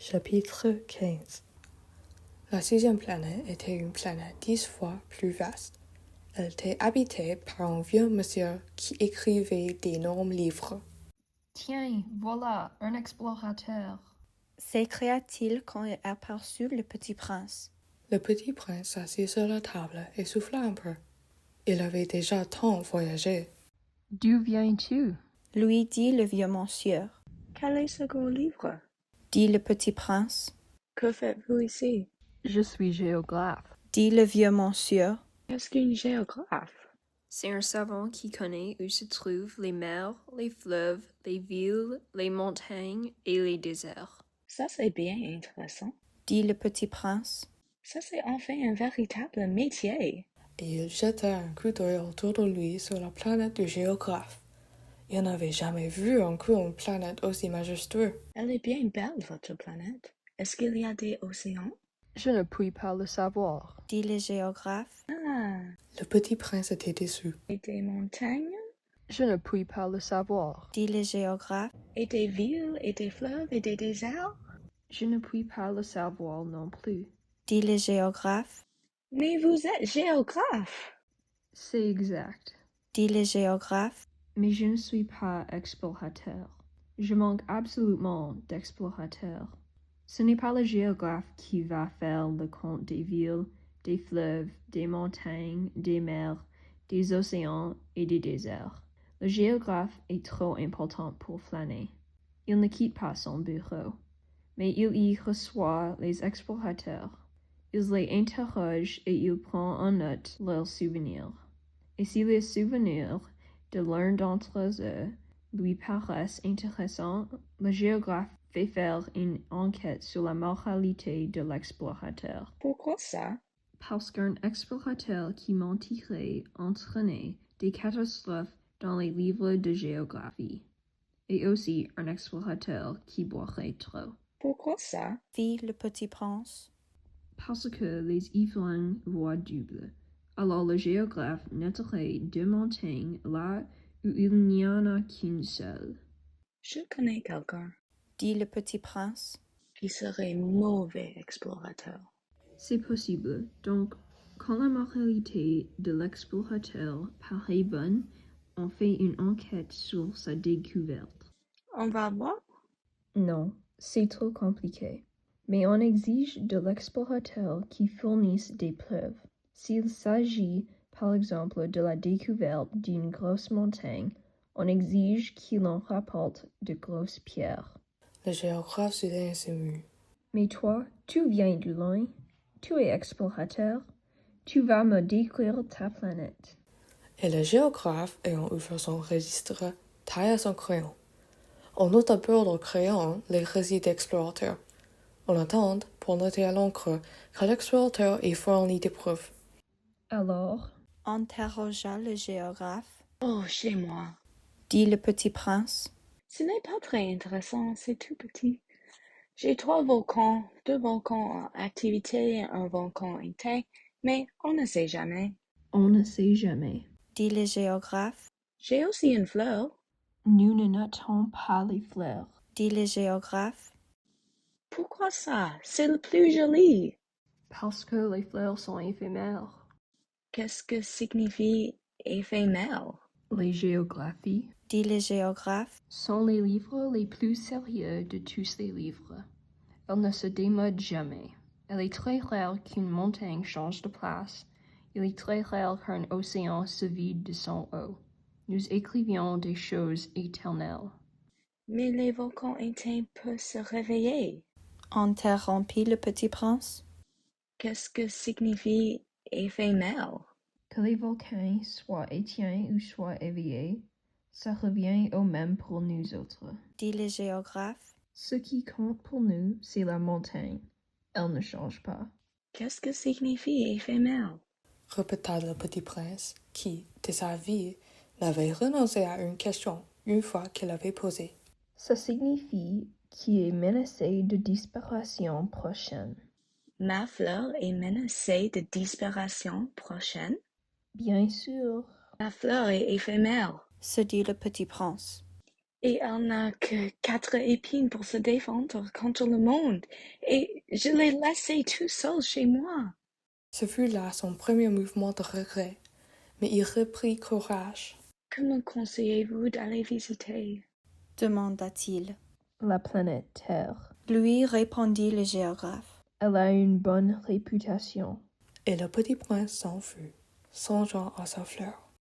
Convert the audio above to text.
Chapitre 15. La sixième planète était une planète 10 fois plus vaste. Elle était habitée par un vieux monsieur qui écrivait d'énormes livres. Tiens, voilà, un explorateur. S'écria-t-il quand il aperçut le petit prince. Le petit prince s'assit sur la table et souffla un peu. Il avait déjà tant voyagé. D'où viens-tu? Lui dit le vieux monsieur. Quel est ce gros livre? Dit le petit prince. Que faites-vous ici? Je suis géographe. Dit le vieux monsieur. Qu'est-ce qu'un géographe? C'est un savant qui connaît où se trouvent les mers, les fleuves, les villes, les montagnes et les déserts. Ça, c'est bien intéressant. Dit le petit prince. Ça, c'est enfin un véritable métier. Et il jeta un coup d'œil autour de lui sur la planète du géographe. Il n'avait jamais vu encore une planète aussi majestueuse. Elle est bien belle, votre planète. Est-ce qu'il y a des océans? Je ne puis pas le savoir. Dit le géographe. Ah, Le petit prince était déçu. et des montagnes? Je ne puis pas le savoir. Dit le géographe. Et des villes, et des fleuves, et des déserts? Je ne puis pas le savoir non plus. Dit le géographe. Mais vous êtes géographe! C'est exact. Dit le géographe. Mais je ne suis pas explorateur. Je manque absolument d'explorateurs. Ce n'est pas le géographe qui va faire le compte des villes, des fleuves, des montagnes, des mers, des océans et des déserts. Le géographe est trop important pour flâner. Il ne quitte pas son bureau, mais il y reçoit les explorateurs. Il les interroge et il prend en note leurs souvenirs. Et si les souvenirs de l'un d'entre eux lui paraissent intéressants, le géographe fait faire une enquête sur la moralité de l'explorateur. Pourquoi ça? Parce qu'un explorateur qui mentirait entraînait des catastrophes dans les livres de géographie. Et aussi un explorateur qui boirait trop. Pourquoi ça? Fit le petit prince. Parce que les ivrognes voient double. Alors le géographe noterait deux montagnes là où il n'y en a qu'une seule. Je connais quelqu'un Dit le petit prince. qui serait mauvais explorateur. C'est possible. Donc, quand la moralité de l'explorateur paraît bonne, on fait une enquête sur sa découverte. On va voir? Non, c'est trop compliqué. Mais on exige de l'explorateur qu'il fournisse des preuves. S'il s'agit, par exemple, de la découverte d'une grosse montagne, on exige qu'il en rapporte de grosses pierres. Le géographe soudain s'émut. Mais toi, tu viens de loin. Tu es explorateur. Tu vas me décrire ta planète. Et le géographe, ayant ouvert son registre, tailla son crayon. On note à bord du crayon les récits d'explorateurs. On attend, pour noter à l'encre, que l'explorateur ait fourni des preuves. Alors, Interrogea le géographe. Oh, chez moi. Dit le petit prince. Ce n'est pas très intéressant, c'est tout petit. J'ai 3 volcans, 2 volcans en activité et un volcan éteint, mais on ne sait jamais. on ne sait jamais. Dit le géographe. J'ai aussi une fleur. Nous ne notons pas les fleurs. Dit le géographe. Pourquoi ça? C'est le plus joli. Parce que les fleurs sont éphémères. Qu'est-ce que signifie éphémère? Les géographies Dit le géographe. sont les livres les plus sérieux de tous les livres. Elle ne se démode jamais. Elle est très rare qu'une montagne change de place. Il est très rare qu'un océan se vide de son eau. Nous écrivions des choses éternelles. Mais les volcans éteints peuvent se réveiller. Interrompit le petit prince. Qu'est-ce que signifie éphémère? Que les volcans soient éteints ou soient éveillés, ça revient au même pour nous autres. Dit le géographe. Ce qui compte pour nous, c'est la montagne. Elle ne change pas. Qu'est-ce que signifie éphémère? Répéta le petit prince, qui, de sa vie, n'avait renoncé à une question une fois qu'il l'avait posée. Ça signifie qu'il est menacé de disparition prochaine. Ma fleur est menacée de disparition prochaine. Bien sûr. Ma fleur est éphémère. Se dit le petit prince. et elle n'a que 4 épines pour se défendre contre le monde, et je l'ai laissé tout seul chez moi. Ce fut là son premier mouvement de regret, mais il reprit courage. Que me conseillez-vous d'aller visiter? demanda-t-il. La planète Terre. Lui répondit le géographe. Elle a une bonne réputation. Et le petit prince s'en fut, songeant à sa fleur.